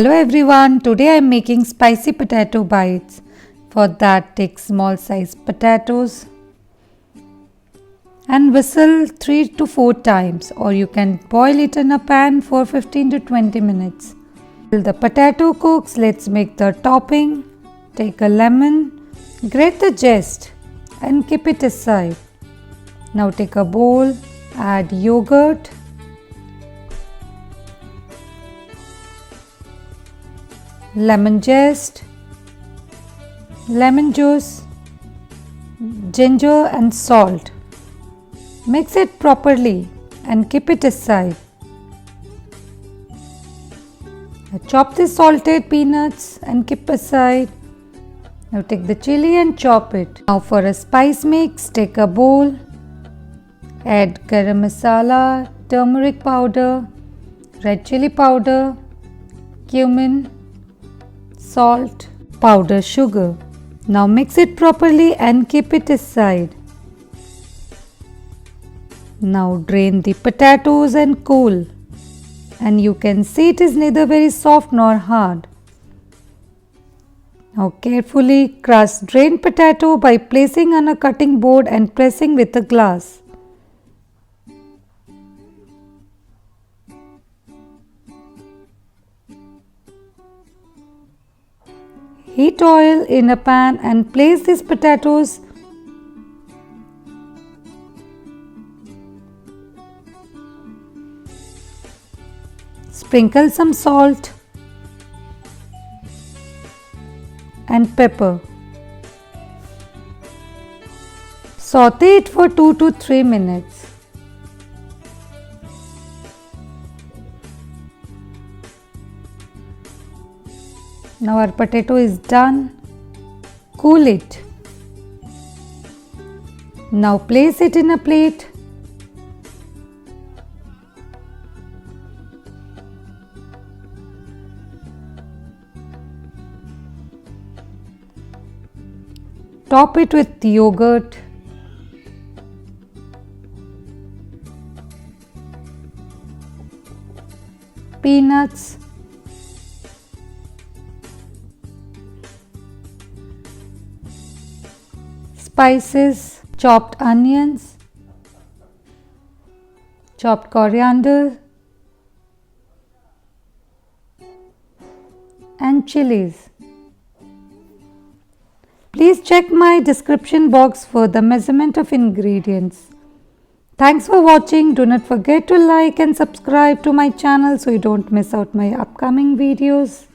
Hello everyone, today I am making spicy potato bites. For that, take small size potatoes and whistle 3 to 4 times, or you can boil it in a pan for 15 to 20 minutes. While the potato cooks, let's make the topping. Take a lemon, grate the zest and keep it aside. Now take a bowl, add yogurt, lemon zest, lemon juice, ginger and salt. Mix it properly and keep it aside. Now chop the salted peanuts and keep aside. Now take the chilli and chop it. Now for a spice mix, take a bowl, add garam masala, turmeric powder, red chilli powder, cumin, salt, powder sugar. Now mix it properly and keep it aside. Now drain the potatoes and cool. And you can see it is neither very soft nor hard. Now carefully crush drained potato by placing on a cutting board and pressing with a glass. Heat oil in a pan and place these potatoes. Sprinkle some salt and pepper. Saute it for 2 to 3 minutes. Now our potato is done. Cool it. Now place it in a plate. Top it with yogurt. Peanuts. Spices, chopped onions, chopped coriander and chilies. Please check my description box for the measurement of ingredients. Thanks for watching. Do not forget to like and subscribe to my channel so you don't miss out my upcoming videos.